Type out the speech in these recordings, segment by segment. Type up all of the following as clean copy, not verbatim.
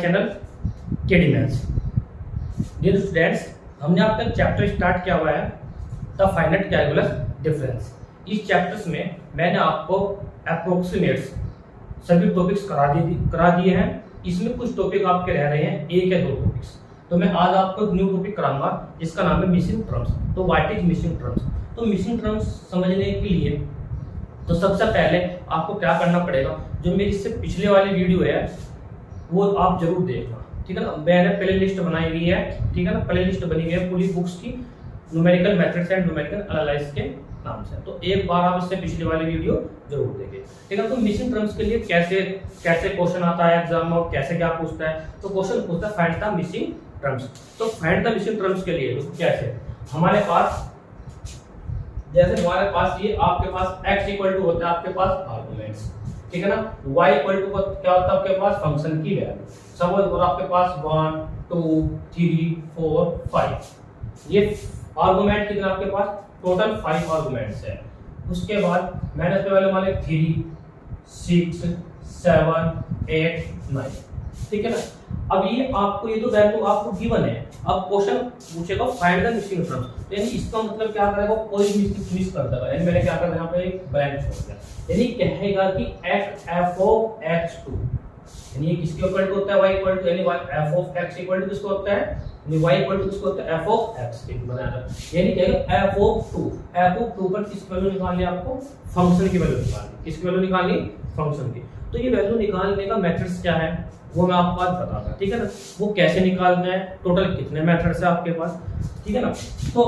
Channel KD maths. Dear students, हमने अब तक चैप्टर स्टार्ट किया हुआ है द फाइनाइट कैलकुलस डिफरेंस। इस चैप्टर्स में मैंने आपको अप्रोक्सीमेट्स सभी टॉपिक्स करा दिए हैं। इसमें कुछ टॉपिक आपके रह रहे हैं, एक या दो टॉपिक्स। तो मैं आज आपको एक न्यू टॉपिक कराऊंगा जिसका नाम है मिसिंग टर्म्स। तो व्हाट इज मिसिंग टर्म्स? तो मिसिंग टर्म्स समझने के लिए तो सबसे पहले आपको क्या करना पड़ेगा, जो मेरी इससे पिछले वाली वीडियो है वो आप जरूर देखना, ठीक है ना। मैंने प्ले लिस्ट बनाई हुई है, ठीक है ना। प्ले लिस्ट बनी हुई है पूरी बुक्स की, numerical methods and numerical analysis के नाम से। तो एक बार आप इससे पिछली वाली वीडियो जरूर देखें, ठीक है। तो मिसिंग टर्म्स के लिए कैसे क्वेश्चन आता है एग्जाम में और कैसे क्या पूछता है। तो क्वेश्चन पूछता है फाइंड द मिसिंग टर्म्स। तो फाइंड द मिसिंग टर्म्स के लिए कैसे, हमारे पास जैसे हमारे पास ये आपके पास x इक्वल टू होता है आपके पास आर्गुमेंट्स, ठीक है ना। y इक्वल टू क्या होता है आपके पास फंक्शन की वैल्यू। सपोज और आपके पास 1 2 3 4 5 ये आर्गुमेंट कितना आपके पास टोटल 5 आर्गुमेंट्स है। उसके बाद मैंने इसके वाले मान 3 6 7 8 9, ठीक है ना। अब ये आपको ये तो वैल्यू आपको गिवन है। अब क्वेश्चन पूछेगा फाइंड द मिसिंग टर्म्स। यानी इसका मतलब क्या करेगा, कोई मिस कर देगा। यानी मैंने क्या कर यहाँ पे एक ब्लैंक छोड़ दिया। यानी कहेगा कि f of x2 यानी ये किसके इक्वल टू होता है y इक्वल टू, यानी f of x equal to किसको होता है, यानी y इक्वल टू किसको होता है f of x बनाना। यानी कहेगा f of 2 पर किस वैल्यू निकालनी है आपको, फंक्शन की वैल्यू निकालनी। किसकी वैल्यू निकालनी, फंक्शन की। तो ये वैल्यू निकालने का मेथड्स क्या है वो मैं आपको आज बताऊंगा, ठीक है ना। वो कैसे निकालना है, टोटल कितने मेथड्स है आपके पास, ठीक है ना। तो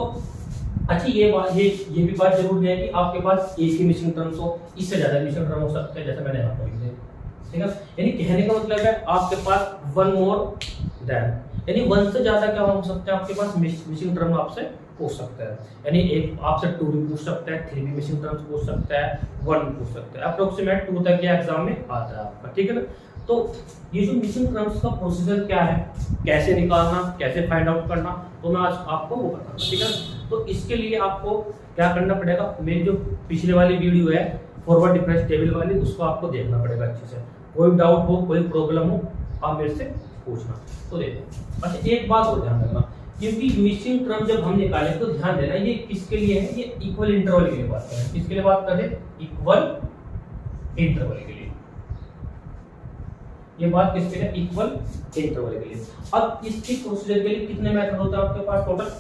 अच्छा ये भी बात जरूरी है कि आपके पास एक ही मिसिंग टर्म्स हो, इससे ज्यादा मिसिंग टर्म हो सकते हैं, जैसे मैंने यहाँ पर लिख दिया, ठीक है। यानी कहने का मतलब है आपके पास वन मोर देन, यानी वन से ज्यादा क्या हो सकता है आपके पास मिसिंग टर्म आपसे पूछ सकता है। यानी एक आपसे 2 भी पूछ सकता है, 3 भी मिसिंग टर्म्स पूछ सकता है, 1 भी पूछ सकता है। अप्रोक्सीमेट 2 तक ये एग्जाम में आता है आपका, ठीक है ना। तो ये जो मिसिंग टर्म्स का प्रोसीजर क्या है, कैसे निकालना, कैसे फाइंड आउट करना, तो मैं आज आपको वो बताऊंगा, ठीक है। तो इसके लिए आपको क्या करना पड़ेगा, मेरी जो पिछले वाली वीडियो है फॉरवर्ड डिफरेंस टेबल वाली, उसको आपको देखना पड़ेगा अच्छे से। कोई डाउट हो, कोई प्रॉब्लम हो, आप मेरे से पूछना। तो देखो अच्छा एक बात और ध्यान रखना, क्योंकि मिसिंग टर्म जब हम निकाले तो ध्यान देना ये किसके लिए है, ये इक्वल इंटरवल के लिए बात करें। किसके लिए बात करें, इक्वल इंटरवल के लिए। ये बात किसके लिए, इक्वल इंटरवल के लिए। अब इसकी प्रोसीजर के लिए कितने मेथड होते हैं आपके पास, टोटल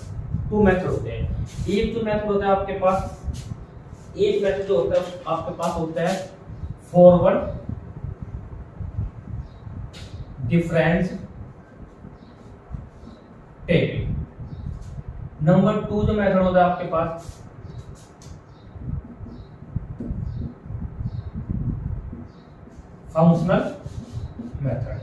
2 मेथड होते हैं। एक जो मेथड होता है आपके पास, एक मेथड जो होता है आपके पास होता है फॉरवर्ड डिफरेंस टेबल। नंबर 2 जो मेथड होता है आपके पास फंक्शनल मेथड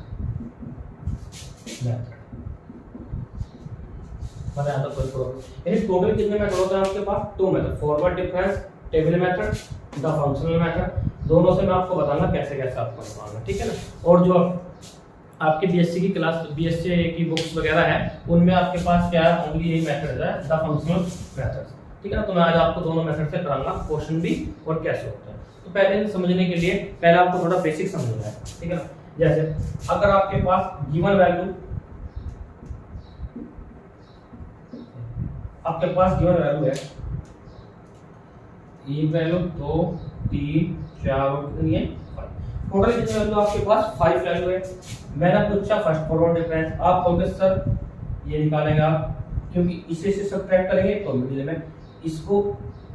बताया तो कोई प्रॉब्लम। यानी टोटल कितने मेथड होते हैं आपके पास, 2 method, forward difference table method, the functional method. दोनों से मैं आपको बताऊंगा कैसे कैसे आपको निकालना, ठीक है ना। और जो आपके बीएससी की क्लास, बीएससी की बुक्स वगैरह है, उनमें आपके पास क्या है, ओनली यही मेथड है, द फंक्शनल मेथड, ठीक है ना। तो मैं आज आपको दोनों मेथड से कराऊंगा क्वेश्चन भी और कैसे होता है। तो पहले समझने के लिए पहले आपको थोड़ा बेसिक समझना है, ठीक है ना। जैसे अगर आपके पास गिवन वैल्यू, आपके पास गिवन वैल्यू है, ये वैल्यू 2 3 4 और कितनी है, टोटल कितनी वैल्यू आपके पास 5 वैल्यू है। मैंने पूछा फर्स्ट फॉरवर्ड डिफरेंस, आप कहोगे सर ये निकालेंगे आप, क्योंकि इसे से सब्ट्रैक्ट करेंगे तो मिडिल में, इसको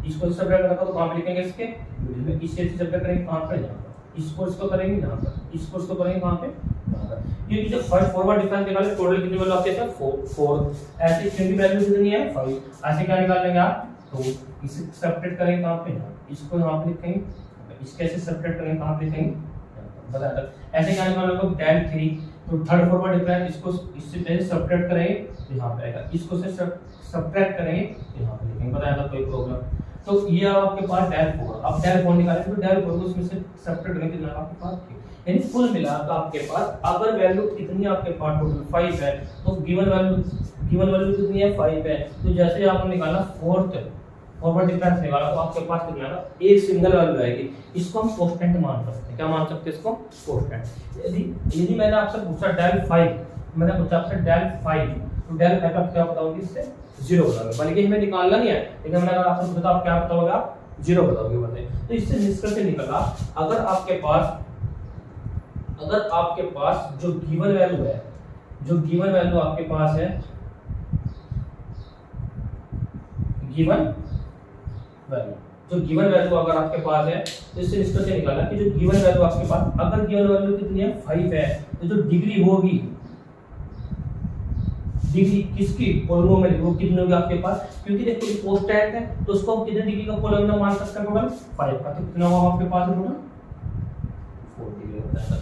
सब्ट्रैक्ट करेंगे तो कहां पे लिखेंगे, इसके मिडिल में। इसे से सब्ट्रैक्ट करेंगे कहां पे, यहां पर। इसको करेंगे यहां पर, इसको करेंगे कहां पे, यहां पर। क्योंकि जब फर्स्ट फॉरवर्ड डिफरेंस निकाले टोटल कितनी वैल्यू आपके पास 4 ऐसे, क्योंकि वैल्यू कितनी है 5, ऐसे क्या निकाल लेंगे आप, तो इसे सब्ट्रैक्ट करेंगे कहां पे, यहां। इसको यहां पे लिखेंगे, इसके से सब्ट्रैक्ट करेंगे कहां पे लिखेंगे, बता दो। ऐसे क्या निकालोगे tan 3, तो थर्ड फॉरवर्ड डिफरेंस इसको इससे पहले सब्ट्रैक्ट करेंगे यहां पे आएगा, इसको से सब्ट्रैक्ट करेंगे यहां पे लिखेंगे, बताया कोई प्रॉब्लम। तो ये आपके पास del 4, अब del 4 निकालेंगे तो del 4 को उसमें से सब्ट्रैक्ट करेंगे कितना आपके पास 3। यानी कुल मिलाकर आपके पास अगर वैल्यू कितनी आपके पास टोटल 5 है, तो गिवन वैल्यू कितनी है 5 है। तो जैसे आपने निकाला फोर्थ फॉरवर्ड डिफरेंस निकाला तो आपके पास कितना आएगा, एक सिंगल वैल्यू आएगी। इसको हम कांस्टेंट मान सकते हैं। क्या मान सकते हैं इसको? कांस्टेंट। यदि मैंने आपसे पूछा del 5, मैंने पूछा आपसे del 5, तो del 5 आप क्या बताओगे? इससे 0 बताओगे। बल्कि हमें निकालना नहीं है, लेकिन मैंने अगर आपसे पूछा आप क्या बताओगे? आप 0 बताओगे। बताइए, तो इससे निष्कर्ष निकला अगर आपके पास जो गिवन वैल्यू है, जो गिवन वैल्यू आपके पास है, गिवन वैल्यू, जो गिवन वैल्यू अगर आपके पास है, तो इससे निष्कर्ष निकाला कि जो गिवन वैल्यू आपके पास, अगर गिवन वैल्यू कितनी है? 5 है, तो जो डिग्री होगी, डिग्री किसकी? पॉलिनोमियल, वो कितनी होगी आपके पास? क्योंकि देखो ये कांस्टेंट है, तो उसको हम कितने डिग्री का पॉलिनोमियल मान सकते हैं? टोटल 5 का। तो कितना होगा आपके पास? टोटल 4 डिग्री होता है।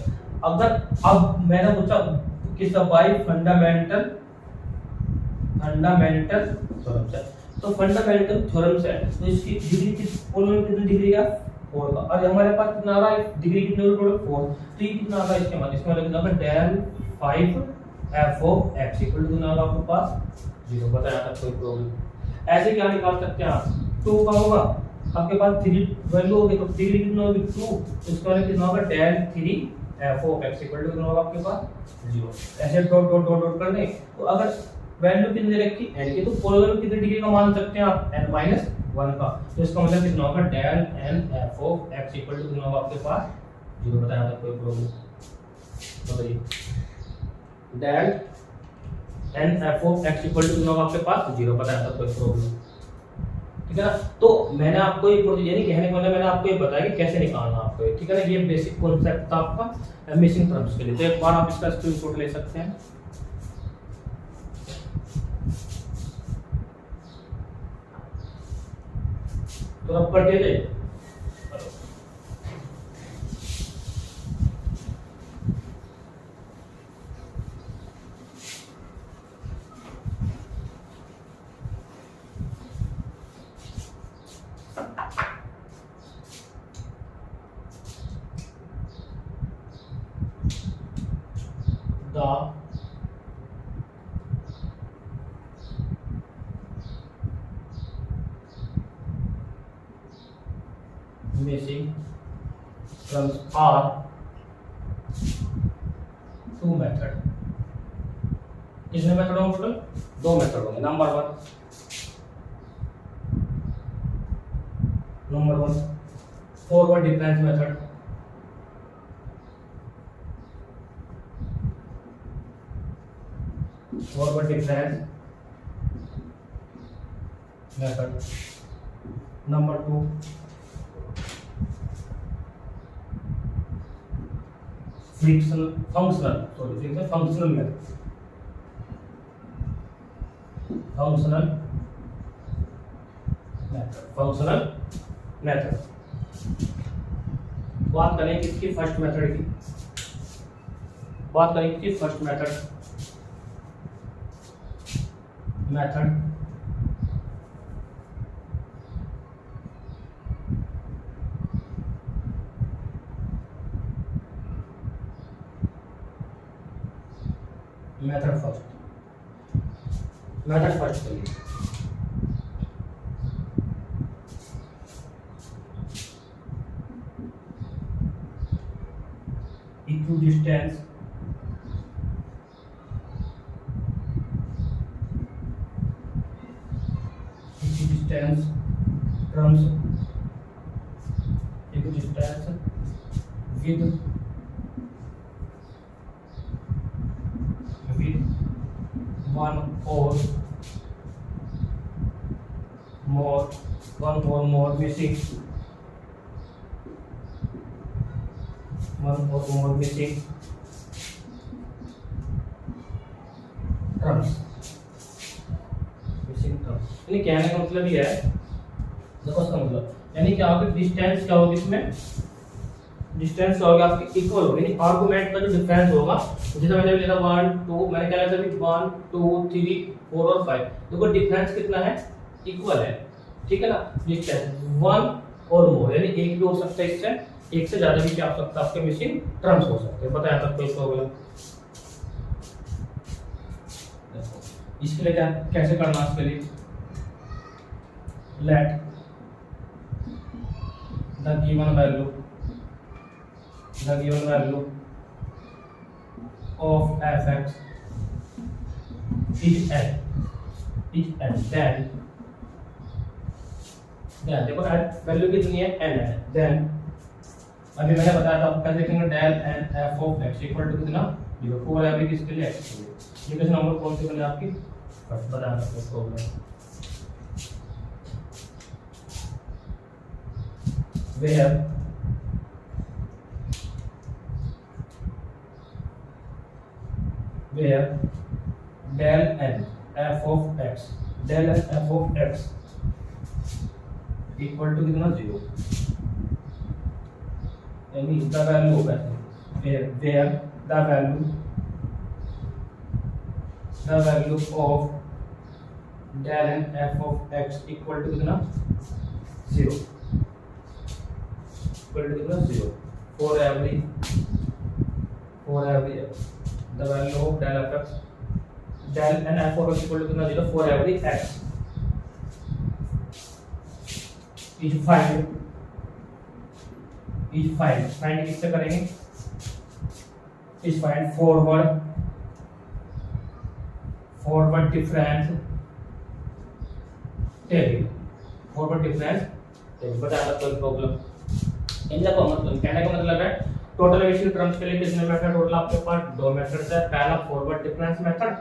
अगर अब मैंने पूछा किसका? बाय फंडामेंटल थ्योरम से, तो फंडामेंटल थ्योरम से तो इसकी डिग्री पॉलिनोमियल कितनी डिग्री का? 4 का। और हमारे पास कितना आ रहा है? डिग्री कितनी होगी? टोटल 4। तो ये कितना आ रहा है? इसके मतलब कितना होगा? del 5 f of x equal to कितना होगा आपके पास? 0। बताया था, कोई प्रॉब्लम? ऐसे क्या निकाल सकते हैं आप? 2 का होगा आपके पास, 3 वैल्यू होगी, तो डिग्री कितना होगी? 2। इसका मतलब कितना होगा? del 3 f of x equal to कितना होगा आपके पास? 0। ऐसे डॉट डॉट डॉट डॉट कर दें, तो अगर वैल्यू कितनी रखी? n की, तो पॉलिनोमियल कितनी डिग्री का मान सकते हैं आप? n-1 का। तो इसका मतलब कितना होगा? del n f of x equal to कितना होगा आपके पास? 0। बताया था, कोई प्रॉब्लम? बताइए, del n f of x equal to कितना होगा आपके पास? 0। बताया था, कोई प्रॉब्लम? ठीक है ना? तो मैंने आपको ये प्रोसीजर नहीं कहने का मतलब मैंने आपको ये बताया कि कैसे निकालना आपको, ठीक है ना? ये बेसिक कॉन्सेप्ट था आपका मिसिंग टर्म्स के लिए। तो एक बार आप इसका स्क्रीनशॉट ले सकते हैं। तो अब कर दीजिए। The missing terms are 2 method. कितने मेथड होंगे? टोटल 2 मेथड होंगे। Number 1 forward difference method, forward difference method. Number 2 functional method, functional method. बात करें किसकी? फर्स्ट मेथड की। बात करें कि फर्स्ट मेथड फर्स्ट करिए। Equidistance terms equidistance with one or more missing terms। यानी कहने का मतलब ये है, देखो इसका मतलब यानी क्या होगा? डिस्टेंस क्या होगी? इसमें डिस्टेंस क्या होगा आपकी? इक्वल होगी। यानी आर्गुमेंट का जो डिफरेंस होगा, जैसे मैंने लिया था 1 2, मैंने क्या लिया था? 1 2 3 4 और 5। देखो डिफरेंस कितना है? इक्वल है, ठीक है ना? डिस्टेंस 1 और मोर, यानी एक भी हो सकता है, इससे एक से ज्यादा भी क्या हो सकता है? आपके मिसिंग टर्म्स हो सकते हैं। बताया था, कोई प्रॉब्लम? इसके लिए क्या कैसे करना? इसके लिए let the given value of fx is n, then देखो वैल्यू कितनी है n है, then अभी मैंने बताया था कैसे लिखेंगे del n f of x equal to कितना 0 4 एवरी किसके लिए एक्स के लिए। ये क्वेश्चन नंबर कौन से बने आपकी फर्स्ट बताना है problem where del n f of x equal to कितना 0, यानी द वैल्यू होगा where the value of del n f of x equal to कितना 0 for every x, the value of del f x del n f of x equal to कितना 0 for every x is find किससे करेंगे, is find forward difference table, बताया था कोई problem. इनका मतलब कहने का मतलब है टोटल एमिशन टर्म्स के लिए कितने मेथड टोटल आपके पास 2 मेथड्स है, पहला forward difference method,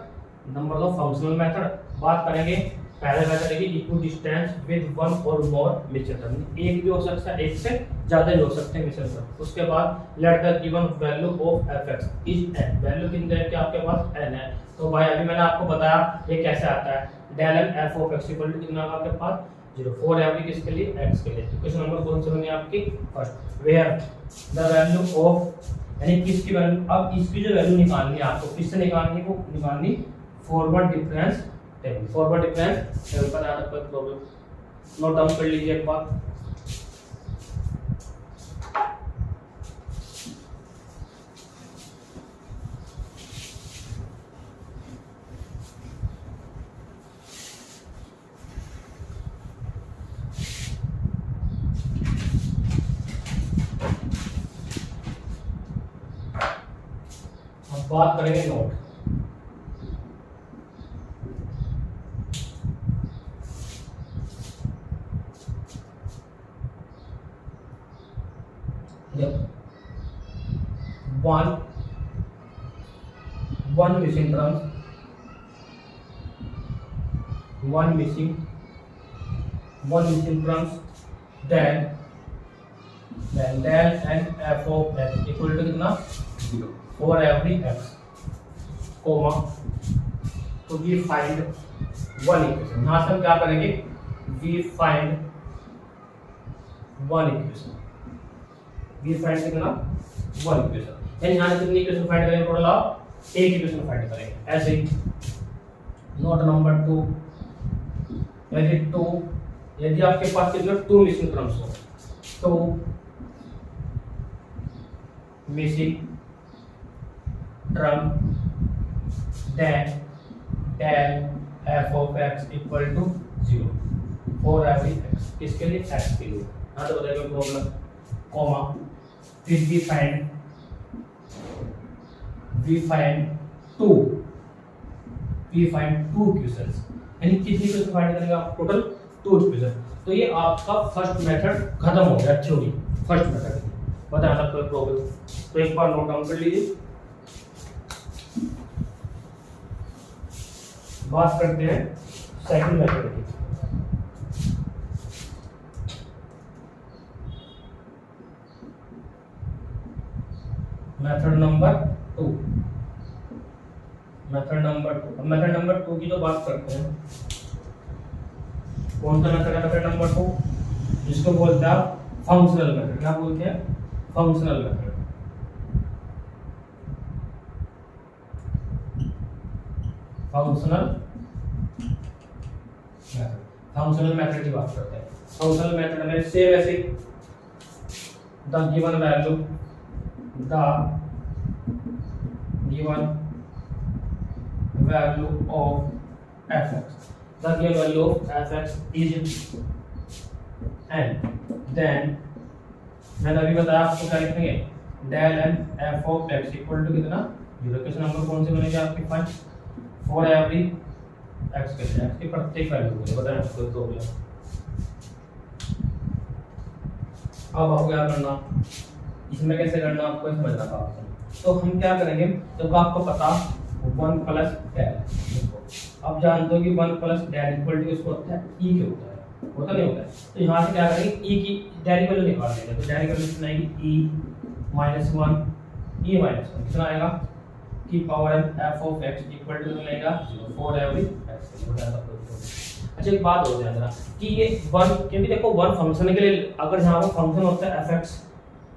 number 2 functional method. बात करेंगे पहले मेथड है इक्वल डिस्टेंस विद वन और मोर मिक्सचर टर्म, एक भी हो सकता है एक से ज्यादा भी हो सकते हैं मिक्सचर टर्म। उसके बाद let the given value of fx is n, value कितने है कि आपके पास n है। तो भाई अभी मैंने आपको बताया ये कैसे आता है, del n f of x equal to कितना आपके पास 0 4 एवरी किसके लिए x के लिए। क्वेश्चन नंबर कौन से बनी आपकी first where the value of, यानी किसकी वैल्यू, अब इसकी जो वैल्यू निकालनी है आपको किससे निकालनी है, वो निकालनी forward difference table, forward difference table पर आया कोई प्रॉब्लम नोट डाउन कर लीजिए एक बार। हम बात करेंगे note, one missing terms, then del n f of x equal to कितना 0 for every x, comma तो we find one equation। यहाँ से हम क्या करेंगे, we find कितना one equation, यानी यहाँ से कितनी इक्वेशन फाइंड करेंगे टोटल आप एक इक्वेशन फाइंड करेंगे। ऐसे ही नोट नंबर 2 यदि आपके पास कितना 2 मिसिंग टर्म्स हो, तो missing term then del f of x equal to 0 for every x, किसके लिए x के लिए। हाँ तो बताइए प्रॉब्लम, कॉमा फिर we find two इक्वेशंस, यानी कितनी इक्वेशन फाइंड करेंगे आप टोटल 2 इक्वेशन। तो ये आपका फर्स्ट मेथड खत्म हो गया थ्योरी, फर्स्ट मेथड बताया था कोई प्रॉब्लम, तो एक बार नोट डाउन कर लीजिए। बात करते हैं सेकंड मेथड की। मेथड नंबर 2 की जो बात करते हैं, कौन सा मेथड है मेथड नंबर 2, जिसको बोलते हैं फंक्शनल मेथड। क्या बोलते हैं, फंक्शनल मेथड। फंक्शनल मेथड की बात करते हैं। फंक्शनल मेथड में सेम ऐसे the given value of fx, the given value of fx is n, then मैंने अभी बताया आपको क्या लिखेंगे, del n f of x equal to कितना 0। क्वेश्चन नंबर कौन से बनेंगे आपके 5 फॉर एवरी एक्स के लिए, एक्स की प्रत्येक वैल्यू के लिए बताएं आपको तो हो गया। अब आपको क्या करना, इसमें कैसे करना आपको समझना था। तो हम क्या करेंगे, जब आपको पता 1 प्लस डेल, आप जानते हो कि 1 प्लस डेल इक्वल टू किसको होता है, ई के होता नहीं होता है। तो यहाँ से क्या करेंगे, ई की डेल वैल्यू निकाल लेंगे। तो डेल वैल्यू कितना आएगी, ई माइनस 1 ई माइनस 1 कितना आएगा की power f of x equal to मिलेगा 0 फॉर एवरी एक्स। अच्छा एक बात हो जाए जरा कि ये 1, क्योंकि देखो 1 फंक्शन के लिए अगर यहाँ पर फंक्शन होता है एफ एक्स,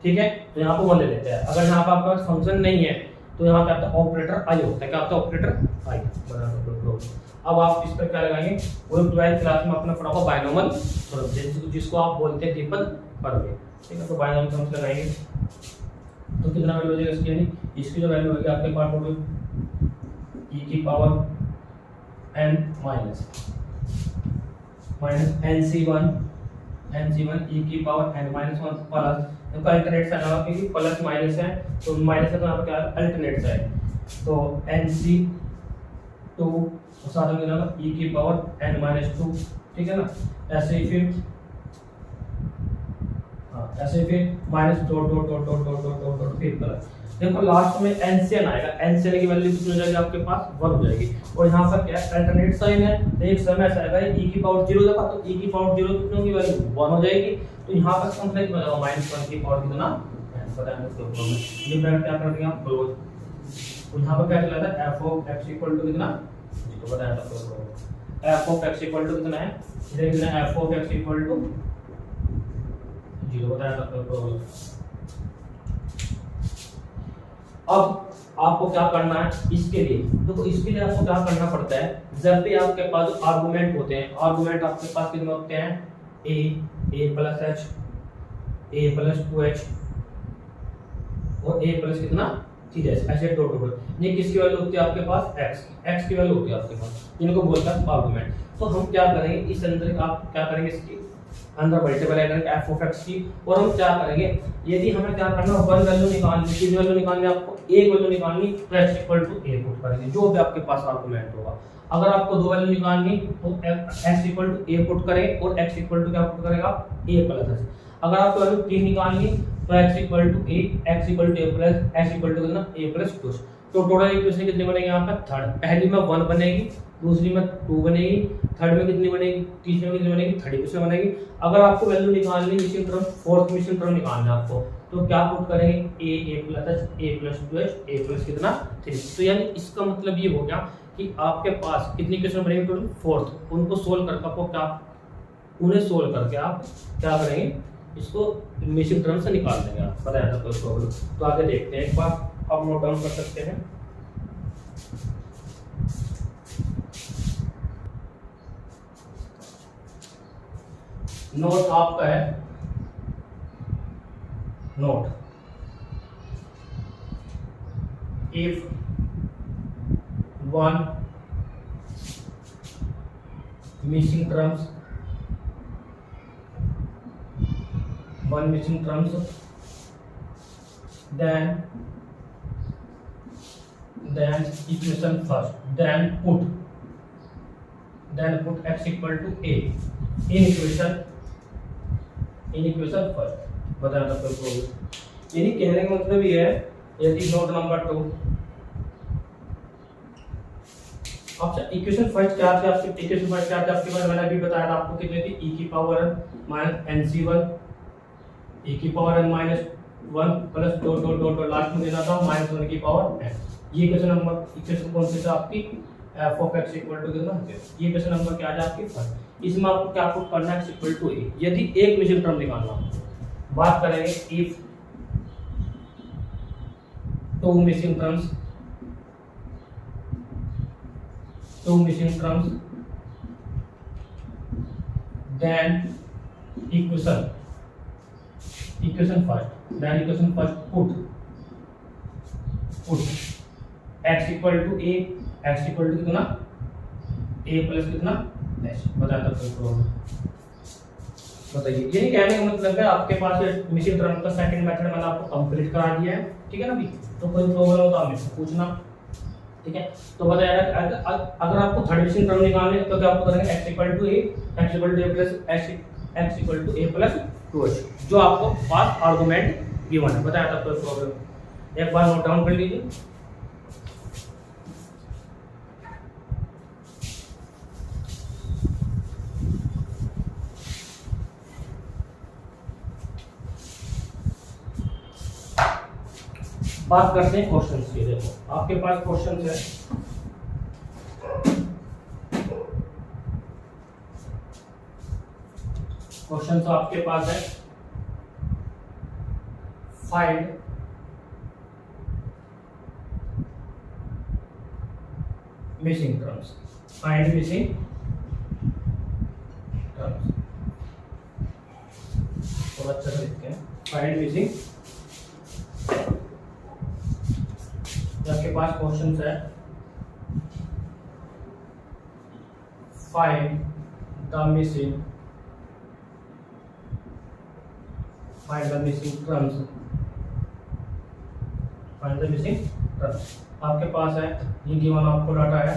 ठीक है, तो यहाँ पर 1 ले लेते हैं। अगर यहाँ पर आपका फंक्शन नहीं है तो यहाँ पे आपका ऑपरेटर आई होता है। क्या होता है, ऑपरेटर आई बना दो। अब आप इस पर क्या लगाएंगे, वो 12th क्लास में अपना पढ़ा होगा बायनोमियल थ्योरम, जिसको आप बोलते हैं ट्रिपल पढ़ोगे, ठीक है। तो बायनोमियल थ्योरम लगाएंगे तो कितना वैल्यू हो जाएगा इसकी, यानी इसकी जो वैल्यू होगी आपके पास होगी e की power n minus nc1 e की पावर n माइनस 1 प्लस, इनका अल्टरनेट साइन होगा क्योंकि प्लस माइनस है तो माइनस है, तो यहाँ पर क्या है अल्टरनेट साइन, तो nc2 साथ में मिलेगा e की पावर n माइनस 2, ठीक है ना। ऐसे ही फिर ऐसे फिर minus dot dot dot dot dot dot dot dot फिर प्लस। देखो लास्ट में एनसीएन आएगा, एनसीएन की वैल्यू कितनी हो जाएगी आपके पास 1 हो जाएगी। और यहाँ पर क्या अल्टरनेट साइन है, तो एक समय ऐसा आएगा e की पावर 0 देखा, तो e की पावर 0 कितनी होगी वैल्यू 1 हो जाएगी। तो यहाँ पर कंप्लीट हो जाएगा -1 की पावर कितना पता है आपको, ये ब्रैकेट क्या कर दिया क्लोज। तो यहाँ पर क्या चला था f of x equal to कितना, तो बताया था f of x equal to कितना है, इधर कितना है f of x equal to 0 बताया था। अब आपको क्या करना है इसके लिए, देखो इसके लिए आपको क्या करना पड़ता है, जब भी आपके पास आर्गुमेंट होते हैं, आर्गुमेंट आपके पास कितने होते हैं a plus h a plus 2h और a प्लस कितना 3h, ऐसे डॉट डॉट। ये किसकी वैल्यू होती है आपके पास x की वैल्यू होती है आपके पास, इनको बोलता है आर्गुमेंट। तो हम क्या करेंगे, इस अंदर आप क्या करेंगे, इसकी अंदर मल्टीपल करेंगे f ऑफ x की, और हम क्या करेंगे, यदि हमें क्या करना 1 वैल्यू निकालनी, कितनी वैल्यू निकालनी, आपको एक वैल्यू निकालनी, तो x equal to a put करेंगे जो भी आपके पास आर्गुमेंट होगा। अगर आपको 2 वैल्यू निकालनी तो x equal to a put करें और x इक्वल टू क्या पुट करेगा a प्लस h। अगर आपको वैल्यू 3 निकालनी तो x equal to a plus x equal to कितना a प्लस 2। तो टोटल इक्वेशन कितनी बनेगी यहाँ पर थर्ड, पहली में 1 बनेगी, दूसरी में 2 बनेगी, थर्ड में कितनी बनेगी, तीसरी में कितनी बनेगी, थर्ड इक्वेशन बनेगी। अगर आपको वैल्यू निकालनी missing term, fourth missing term निकालना है आपको, तो क्या पुट करेंगे a plus h a plus 2h a plus कितना 3। तो यानी इसका मतलब ये हो गया कि आपके पास कितनी इक्वेशन बनेगी टोटल 4, उनको सोल्व करके आपको क्या, उन्हें सोल्व करके आप क्या करेंगे, इसको मिसिंग टर्म से निकाल देंगे आप, बताया था प्रॉब्लम। तो आगे देखते हैं, एक बार आप नोट डाउन कर सकते हैं। नोट आपका है, note if 1 missing terms, 1 missing terms, then equation first, then put x equal to a in equation first। बताया था आपको, यानी कहने का मतलब ये है, यदि नोट नंबर 2 अच्छा इक्वेशन फर्स्ट क्या थी आपकी, इक्वेशन फर्स्ट क्या थी आपके पास, मैंने अभी बताया था आपको कितनी थी e की पावर माइनस nc1 e की power n minus 1 plus dot dot dot last में देना था -1 की पावर n। ये इक्वेशन नंबर, इक्वेशन कौन सी थी आपकी f of x equal to कितना, ये इक्वेशन नंबर क्या है आपकी फर्स्ट। इसमें आपको क्या पुट करना है x इक्वल टू a, यदि एक मिसिंग टर्म निकालना, बात करेंगे if 2 missing terms, then equation first put x equal to a, x equal to कितना a प्लस कितना h, बताया था प्रॉब्लम। बताइए, यही कहने का मतलब है आपके पास मिसिंग टर्म का सेकंड मेथड मैंने आपको कंप्लीट करा दिया है, ठीक है ना भी। तो कोई प्रॉब्लम हो तो आप मुझसे पूछना, ठीक है। तो बताया अगर आपको थर्ड मिसिंग टर्म निकालने तो क्या आपको करेंगे x equal to a plus x equal to a plus 2h, जो आपको पास आर्गुमेंट गिवन है, बताया था कोई प्रॉब्लम। एक बार नोट डाउन कर लीजिए। बात करते हैं क्वेश्चंस की। देखो आपके पास क्वेश्चंस है, क्वेश्चन तो आपके पास है, find missing terms, find missing terms. तो अच्छा से लिखते हैं, फाइंड मिसिंग। आपके पास क्वेश्चन है, find the missing terms, find the missing terms. आपके पास है ये गिवन आपको डाटा है,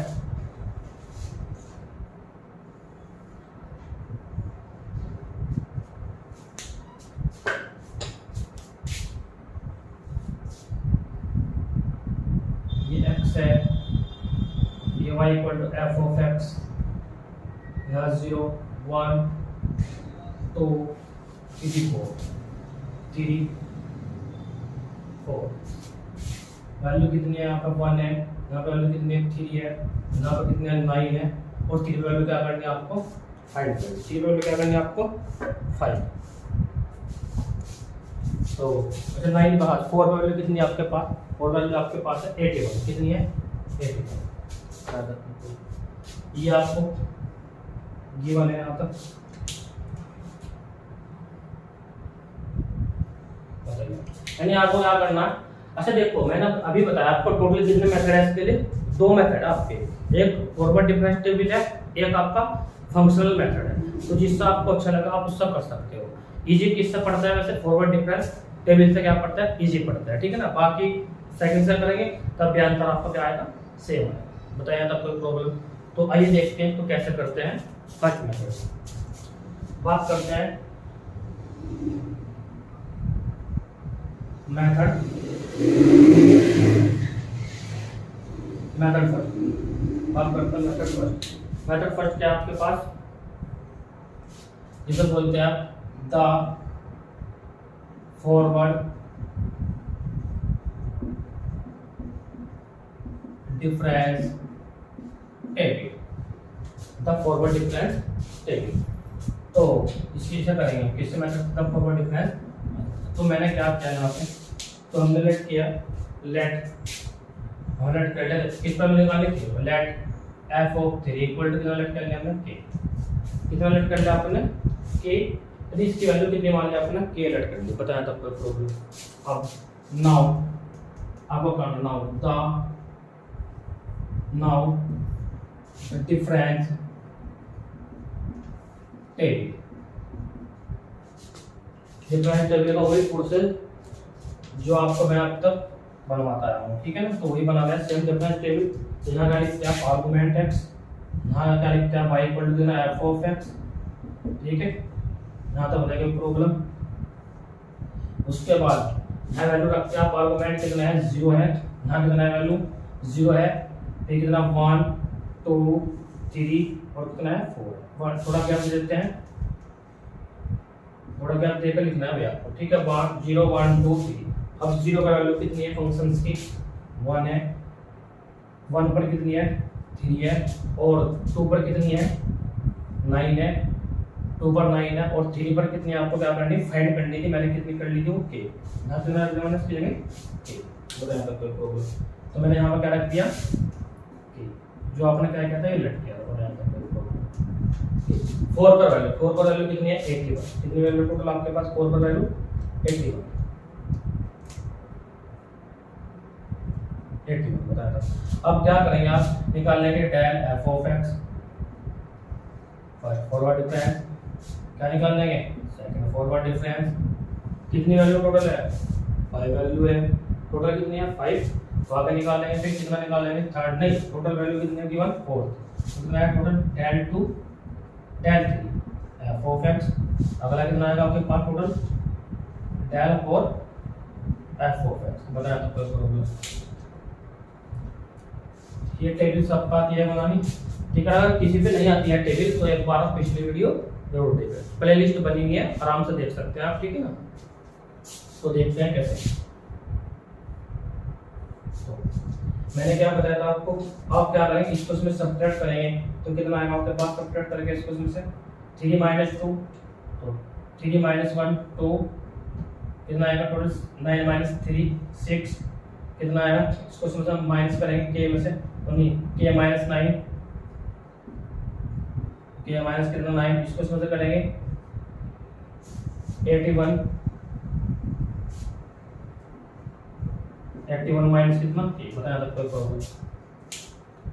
ये x है, ये y equal to f of x, यहाँ 0 1 2 3 4। वैल्यू कितनी है यहाँ पर 1 है, यहाँ पर वैल्यू कितनी है 3 है, यहाँ पर कितनी है 9 है, और 3 वैल्यू क्या करनी है आपको फाइंड करनी, 3 वैल्यू क्या करनी है आपको फाइंड। तो अच्छा 9 बाहर 4 वैल्यू कितनी है आपके पास, 4 वैल्यू आपके पास है 81, कितनी है 81। ये आपको गिवन है यहाँ पर, यानी आपको क्या करना है। अच्छा देखो मैंने अभी बताया आपको टोटल कितने मेथड है इसके लिए, 2 मेथड है आपके, एक फॉरवर्ड डिफरेंस टेबल है, एक आपका फंक्शनल मेथड है। तो जिससे आपको अच्छा लगा आप उससे कर सकते हो। इजी किससे पढ़ता है वैसे, फॉरवर्ड डिफरेंस टेबल से क्या पढ़ता है, इजी पढ़ता है, ठीक है ना। बाकी सेकंड से करेंगे तब भी आंसर आपका क्या आएगा, सेम है। बताया था कोई प्रॉब्लम। तो आइए देखते हैं तो कैसे करते हैं फर्स्ट मेथड। बात करते हैं मेथड फर्स्ट, बात करते हैं मेथड फर्स्ट। मेथड फर्स्ट क्या आपके पास, जिसे बोलते हैं the forward difference table, the forward difference table. तो इसकी से करेंगे किससे मेथड द फॉरवर्ड डिफरेंस। तो मैंने क्या किया यहाँ पे, तो हमने लेट किया, लेट हमने लेट कर लिया, किस पर निकालने की, let f of 3 equal to कितना लेट कर लिया हमने k, कितना लेट कर लिया आपने k, यदि इसकी वैल्यू कितनी मान लिया आपने k लेट कर ली, बताया था कोई प्रॉब्लम। अब नाउ आपको करना now difference table, difference table का वही प्रोसेस जो आपको मैं अब तक बनवाता आया हूँ, ठीक है ना। तो वही बनाना है सेम डिफरेंस टेबल। यहाँ क्या लिखते हैं आर्गुमेंट x, यहाँ क्या लिखते हैं y equal to f of x, ठीक है। यहाँ तक बताएंगे प्रॉब्लम। उसके बाद यहाँ वैल्यू रखते हैं आप, आर्गुमेंट कितना है 0 है, यहाँ कितना है वैल्यू 0 है, फिर कितना 1 2 3 और कितना है 4। थोड़ा गैप देते हैं, थोड़ा गैप देकर लिखना है भैया आपको, ठीक है। 0 1 2 3। अब 0 का वैल्यू कितनी है फंक्शंस की 1 है, 1 पर कितनी है 3 है, और 2 पर कितनी है 9 है, 2 पर 9 है, और 3 पर कितनी है आपको क्या करनी है फाइंड करनी थी। मैंने कितनी कर ली थी वो k, यहाँ पे मैंने इसकी जगह k बताया था कोई प्रॉब्लम। तो मैंने यहाँ पर क्या रख दिया k, जो आपने क्या किया था ये लट किया था, बताया था कोई प्रॉब्लम। 4 पर वैल्यू कितनी है 81, कितनी वैल्यू टोटल आपके पास 4 पर वैल्यू 81 बताया था। अब क्या करेंगे आप, निकाल लेंगे del f of x, first forward difference क्या निकाल लेंगे, सेकंड फॉरवर्ड डिफरेंस। कितनी वैल्यू टोटल है, 5 वैल्यू है, टोटल कितनी है 5, तो आगे निकाल लेंगे। फिर कितना निकाल लेंगे, थर्ड नहीं, टोटल वैल्यू कितनी है गिवन 4, कितना है total del 2 del 3 f of x। अगला कितना आएगा आपके पास total del 4 f of x। बताया तो कोई प्रॉब्लम, ये टेबल सबका आती है बनानी, ठीक है। अगर किसी पे नहीं आती है टेबल तो एक बार आप पिछली वीडियो जरूर देखें, प्लेलिस्ट बनी हुई है, आराम से देख सकते हैं आप, ठीक है ना। तो देखते हैं कैसे। तो मैंने क्या बताया था आपको, आप क्या करेंगे, इसको इसमें सब्ट्रैक्ट करेंगे तो कितना आएगा आपके पास, सब्ट्रैक्ट करेंगे इसको इसमें से 3 - 2, तो 3 - 1 2, कितना आएगा टोटल 9 - 3 6, कितना आएगा, इसको इसमें से माइनस करेंगे के में से, तो नहीं के -9, के माइनस कितना 9, इसको इसमें से करेंगे 81 माइनस कितना, बताया था कोई प्रॉब्लम।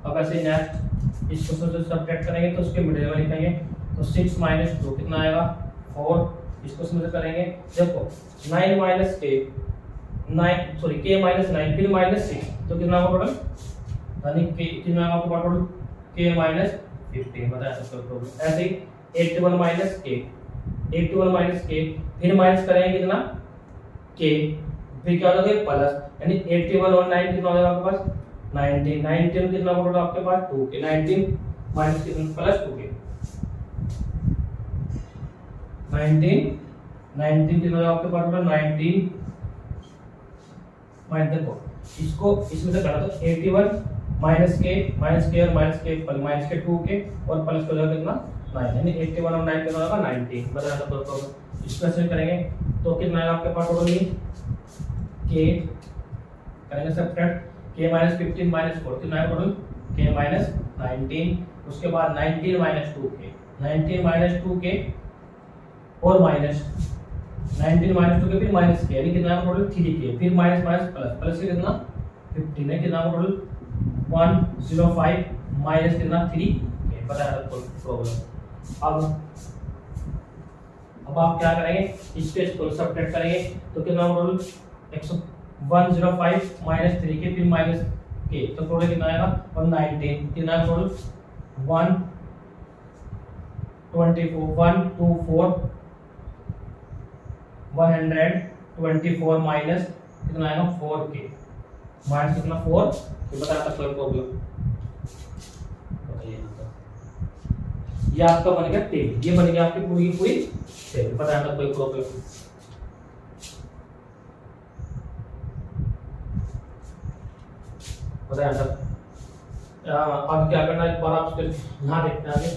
अब ऐसे नेक्स्ट इसको सब्ट्रैक्ट करेंगे तो उसके मिडिल में लिखेंगे, तो 6 - 2 कितना आएगा 4, इसको इसमें करेंगे, देखो 9 - के 9 सॉरी के -9 फिर -6, तो कितना होगा टोटल, यानी के कितना होगा टोटल के -15, बताया था कोई प्रॉब्लम। ऐसे ही 81 - के 81 - के फिर माइनस करेंगे कितना के, फिर क्या होगा प्लस, यानी 81 और 9 कितना हो जाएगा आपके पास 19, 19 कितना होगा आपके पास 2 के, 19 माइनस कितना प्लस 2 के, 19 कितना होगा आपके पास 19 माइनस, देखो इसको इसमें से करा तो 81 माइनस के और माइनस के 2 के और प्लस हो जाएगा कितना 9, यानी 81 और 9 कितना होगा 19, बताया था तो इसको ऐसे करेंगे तो कितना आएगा आपके पास टोटल के, करेंगे सब्ट्रैक्ट के -15 -4 कितना है टोटल के -19, उसके बाद 19 - 2 के 19 - 2 के और माइनस 19 - 2 के फिर माइनस के, यानी कितना है टोटल 3 के, फिर माइनस माइनस प्लस, प्लस से कितना 15 है, कितना टोटल 105 माइनस कितना 3 के, बताया था प्रॉब्लम। अब आप क्या करेंगे, इसको सब्ट्रैक्ट करेंगे तो कितना टोटल 105 माइनस 3 के फिर माइनस के, तो टोटल कितना आएगा 119, कितना टोटल 124 माइनस कितना आएगा 4 के, माइनस कितना 4, तो बताया था कोई प्रॉब्लम, बताइए। ये आपका बन गया टेबल, ये बन गया आपकी पूरी की पूरी टेबल, बताया था कोई प्रॉब्लम। बताया था अब क्या करना है, एक बार आप यहाँ देखते हैं आगे,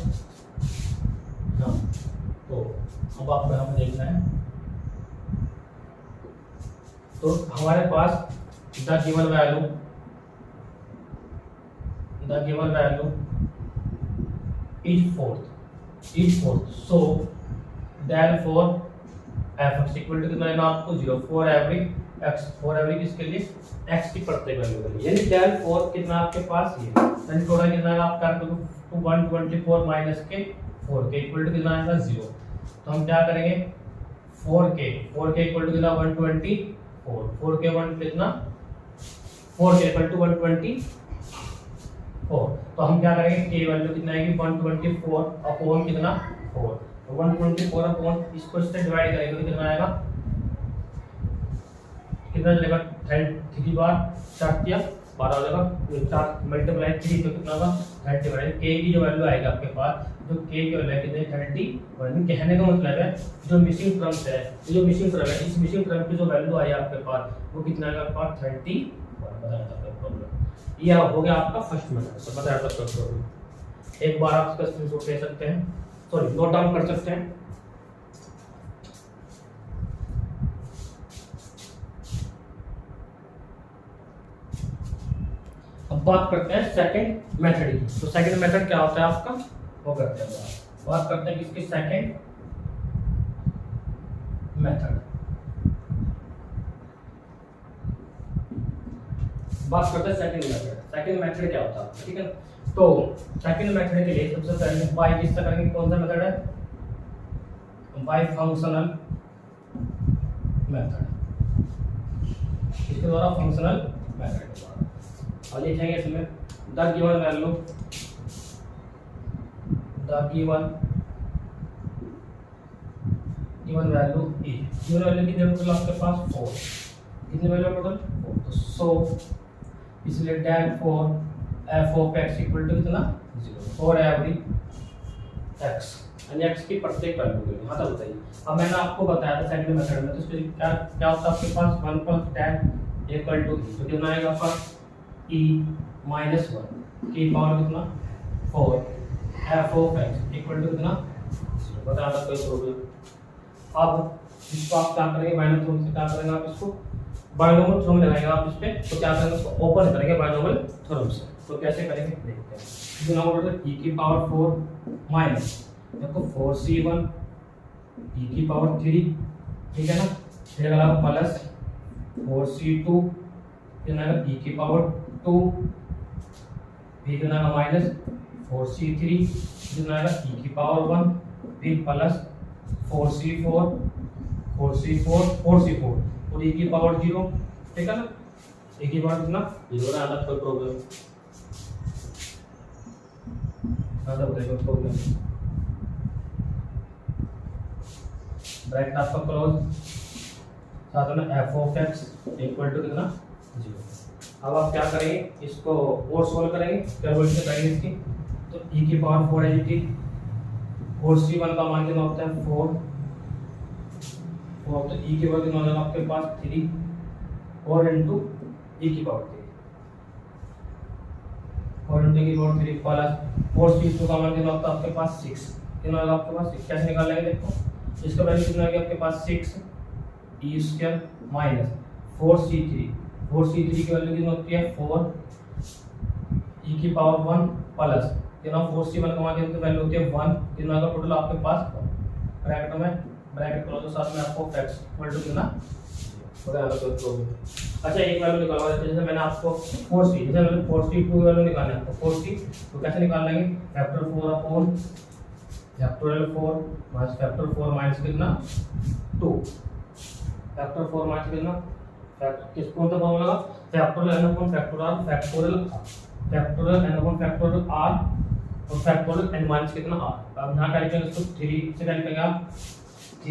हाँ तो अब आपको यहाँ पे देखना है, तो हमारे पास the given value is fourth, so therefore f(x) equal to कितना है आपको 0 for every x, for every किसके लिए x की प्रत्येक वैल्यू के लिए, यानी therefore कितना आपके पास ये, यानी टोटल कितना है आपका 124 माइनस के 4 के इक्वल टू कितना आएगा 0, तो हम क्या करेंगे 4 के इक्वल टू कितना 124, 4 के 1 कितना 4 के इक्वल टू 124, तो हम क्या करेंगे के वैल्यू कितना आएगी 124 अपॉन कितना 4, तो 124 अपॉन इसको इससे डिवाइड करेंगे तो कितना आएगा, कितना चलेगा 3 बार 4 किया 12 हो जाएगा, 4 मल्टीप्लाई 3 तो कितना होगा 30, के की जो वैल्यू आएगी आपके पास, जो के की वैल्यू कितनी 30, कहने का मतलब है जो मिसिंग टर्म्स है, जो मिसिंग टर्म है, इस मिसिंग टर्म की जो वैल्यू आई आपके पास वो कितना आएगा आपके पास 30, बताया था प्रॉब्लम। ये हो गया आपका फर्स्ट मेथड, तो बताया था प्रॉब्लम। एक बार आप इसका स्क्रीनशॉट ले सकते हैं, सॉरी नोट डाउन कर सकते हैं। अब बात करते हैं सेकंड मेथड की, तो सेकंड मेथड क्या होता है आपका, वो करते हैं बात करते हैं किसकी सेकंड मेथड, बात करते हैं सेकंड मेथड क्या होता है, ठीक है। तो सेकंड मेथड के लिए सबसे पहले बाय किससे करेंगे, कौन सा मेथड है बाय फंक्शनल मेथड, इसके द्वारा फंक्शनल मेथड के द्वारा। और लिखेंगे इसमें the given value, the given value is, given value की टोटल आपके पास 4, कितनी वैल्यू टोटल 4, तो सो इसलिए डेट for f of x equal to कितना 0 फॉर एवरी एक्स, यानी एक्स की प्रत्येक वैल्यू के लिए। हाँ तो बताइए, अब मैंने आपको बताया था सेकंड मेथड में, तो इसके क्या क्या होता है आपके पास 1 प्लस tan इक्वल टू, तो कितना आएगा आपका e माइनस 1 की पावर कितना 4 f of x equal to कितना 0, बता दो कोई प्रॉब्लम। अब इसको आप क्या करेंगे, बाइनोमियल थ्योरम से क्या करेंगे, आप इसको बाइनोमियल थ्योरम लगाएंगे आप इस पे, तो क्या करेंगे उसको ओपन करेंगे बाइनोमियल थ्योरम से। तो कैसे करेंगे देखते हैं, डिनोमिनेटर e की पावर 4 माइनस देखो 4c1 e की पावर 3, ठीक है ना, फिर अगला प्लस 4c2 फिर आएगा e की पावर 2, फिर आएगा माइनस 4c3 फिर आएगा e की पावर 1, फिर प्लस 4c4 और e की पावर 0, ठीक है ना, e की पावर कितना 0 ना, अलग कोई प्रॉब्लम अलग बताइए प्रॉब्लम। ब्रैकेट आपका क्लोज, साथ में f of x equal to कितना 0। अब आप क्या करेंगे, इसको और सोल्व करेंगे, कैलकुलेशन करेंगे इसकी, तो e की पावर 4 है जी, और c1 का मान कितना होता है 4, तो e की पावर कितना होगा आपके पास 3 4 इंटू e की पावर 3 4 इंटू की पावर 3 प्लस 4c2 का मान कितना होता है आपके पास 6, कितना होगा आपके पास 6, कैसे निकाल लेंगे देखो, इसका वैल्यू कितना आ गया आपके पास 6 e स्क्वायर माइनस 4c3 की वैल्यू कितनी होती है 4 e की पावर 1 प्लस कितना 4c1 का मान कितनी वैल्यू होती है 1, कितना होगा टोटल आपके पास ब्रैकेट में ब्रैकेट क्लोज के साथ में आपको x इक्वल टू कितना होगा अलग कोई प्रॉब्लम। अच्छा एक वैल्यू निकालना है, जैसे मैंने आपको 4c, जैसे मैंने 4c2 वैल्यू निकालना है, तो 4c तो कैसे निकाल लेंगे, factor 4 upon factorial 4 minus factor 4 minus कितना 2, फैक्टर 4 माइनस कितना फैक्टर किस कौन सा formula factorial n upon factorial n upon factorial r और फैक्टोरियल n माइनस कितना r। अब यहाँ क्या लिखेंगे इसको 3 से क्या लिखेंगे आप 4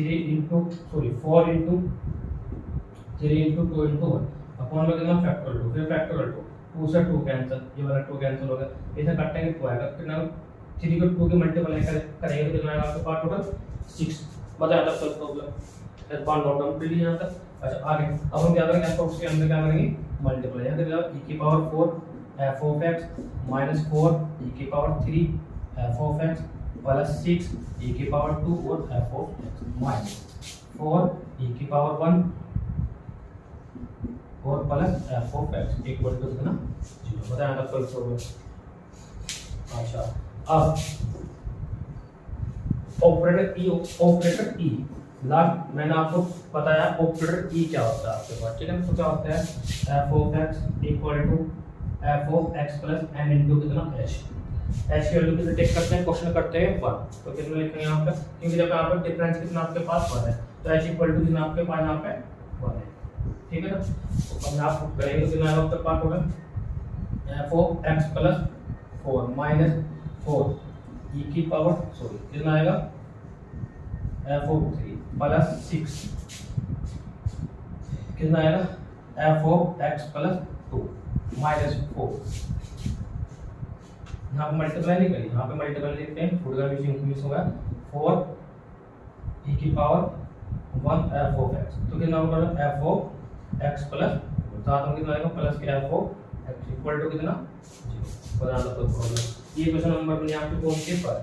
इंटू 3 इंटू 2 इंटू 1 अपॉन में कितना फैक्टोरियल 2, फिर फैक्टोरियल 2 से 2 कैंसिल, ये वाला 2 कैंसिल हो गया, इसे काटेंगे 2 आएगा, कितना 3 को 2 के मल्टीप्लाई करेंगे तो कितना आएगा आपके पास टोटल 6, बताया था कोई प्रॉब्लम इस बार नोट डाउन कर लीजिए यहाँ तक। अच्छा आगे अब हम क्या करेंगे, एफ ऑफ के अंदर क्या करेंगे मल्टीप्लाई, यहाँ करेंगे e की power 4 f of x minus 4 e की power 3 f of x plus 6 e की पावर 2 और f of x minus 4 e की पावर 1 और plus f of x equal to कितना 0, बताया था कोई प्रॉब्लम। अच्छा अब ऑपरेटर ई लास्ट मैंने आपको बताया ऑपरेटर ई क्या होता है आपके पास, ठीक है, तो क्या होता है f of x equal to f of x plus n into कितना एच की वैल्यू कितने टेक करते हैं, क्वेश्चन करते हैं 1, तो कितना लिखेंगे यहाँ पे, क्योंकि जब यहाँ पर डिफरेंस कितना आपके पास 1 है तो एच इक्वल टू कितना आपके पास यहाँ पे 1 है, ठीक है ना। तो अब आप करेंगे तो कितना आपके पास होगा F of x plus 4 minus 4 e की पावर कितना आएगा एफ ऑफ 3 प्लस 6 कितना आएगा F of x plus 2 minus 4, यहाँ पे मल्टीप्लाई नहीं करिए, यहाँ पे मल्टीप्लाई लिखते हैं, फुट का भी इंक्रीज होगा 4 e की पावर 1 एफ ऑफ एक्स, तो कितना होगा एफ ऑफ एक्स प्लस साथ में कितना आएगा प्लस के f of x equal to कितना 0, बता दो कोई प्रॉब्लम। ये क्वेश्चन नंबर मैंने आपको कौन से पर,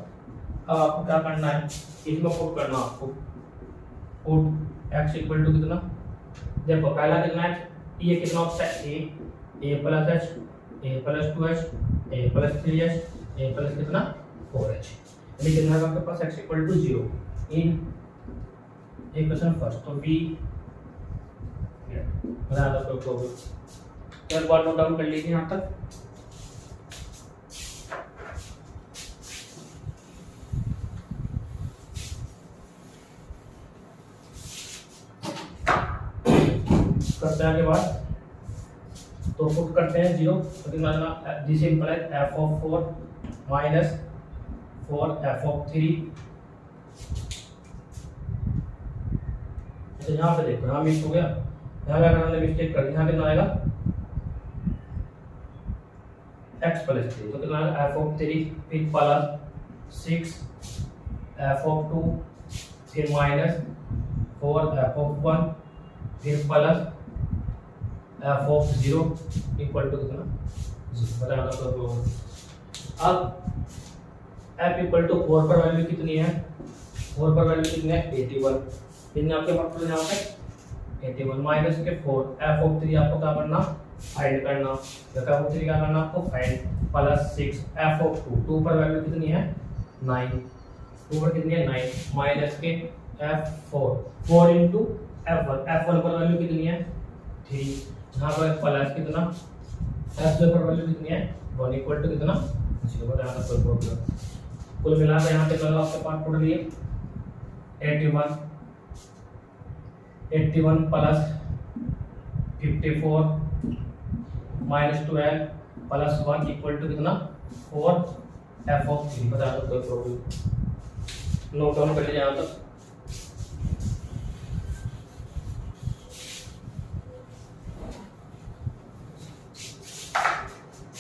अब आपको क्या करना है इसमें पुट करना, आपको पुट x इक्वल टू कितना, देखो पहला कितना है ये कितना होता है a plus h a plus 2h a plus 3h a plus कितना 4h, यानी कितना है आपके पास x equal to 0 in equation first, तो b बना दो कोई प्रॉब्लम, एक बार नोट डाउन कर लीजिए यहाँ तक। करते हैं आगे बात, तो पुट करते हैं 0, तो कितना आएगा, this implies f of 4 minus 4 f of 3। तो यहाँ पे देखो यहाँ मिस हो गया, यहाँ पे अगर हमने मिस्टेक कर दी, यहाँ कितना आएगा x प्लस 3, तो कितना आएगा f ऑफ 3 फिर प्लस 6 f ऑफ 2 फिर माइनस 4 f ऑफ 1 फिर plus f of 0 equal to कितना, बताना तो। अब f इक्वल टू 4 पर वैल्यू कितनी है, 4 पर वैल्यू कितनी है 81, फिर आपके पास यहाँ पे 81 माइनस के 4 f ऑफ 3 आपको क्या करना, फाइंड करना, तो f ऑफ 3 क्या करना आपको फाइंड, प्लस 6 f ऑफ 2, 2 पर वैल्यू कितनी है 9, 2 पर कितनी है 9 माइनस के f4 4 इंटू f1 पर वैल्यू कितनी है 3, यहाँ पर प्लस कितना f2 पर वैल्यू कितनी है 1 इक्वल टू कितना 0, बताना कोई प्रॉब्लम। कुल मिलाकर यहाँ पे चलो आपके पास टोटल ये 81 plus 54 minus 12 plus 1 equal to कितना 4 f ऑफ 3, बताना कोई प्रॉब्लम, नोट डाउन कर लीजिए यहाँ तक।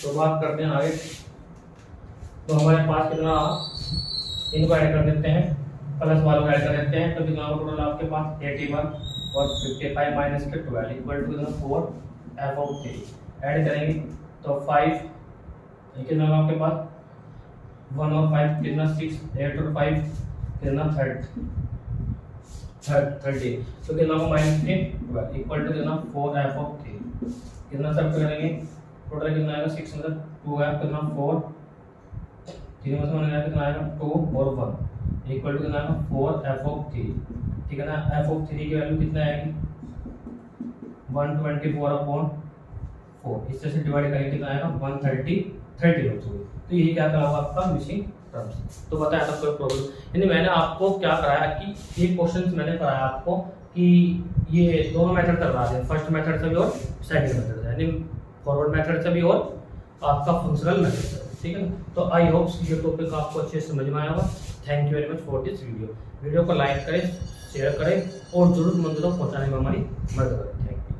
तो बात करते हैं आगे, तो हमारे पास कितना, इनको ऐड कर देते हैं, प्लस वालों को ऐड कर देते हैं, तो कितना टोटल आपके पास 81 और 55 माइनस के 12 इक्वल टू कितना 4 f ऑफ 3, ऐड करेंगे तो 5 कितना आपके पास 1 और 5 कितना 6, 8 और 5 कितना 30, तो कितना को माइनस के 12 इक्वल टू कितना 4 f ऑफ 3, कितना सब करेंगे टोटल कितना आएगा 6 मतलब 2 है कितना 4 3 में से मैंने कितना आएगा 2 और 1 इक्वल टू कितना आएगा 4 f ऑफ 3, ठीक है ना। f ऑफ 3 की वैल्यू कितना आएगी 124/4, इससे से डिवाइड करेंगे कितना आएगा 130 बचेगा, तो यही क्या करा हुआ आपका मिसिंग टर्म्स। तो बताया था कोई प्रॉब्लम, यानी मैंने आपको क्या कराया कि ये क्वेश्चंस मैंने कराया आपको कि ये दोनों मेथड करवा दें, फर्स्ट मेथड से भी और सेकंड मेथड से, यानी फॉरवर्ड मेथड से भी और आपका फंक्शनल मेथड से, ठीक है ना। तो आई होप ये टॉपिक आपको अच्छे से समझ में आया होगा। Thank you very much for this video को लाइक करें, शेयर करें और जरूरतमंदों तक पहुंचाने में हमारी मदद करें। Thank you.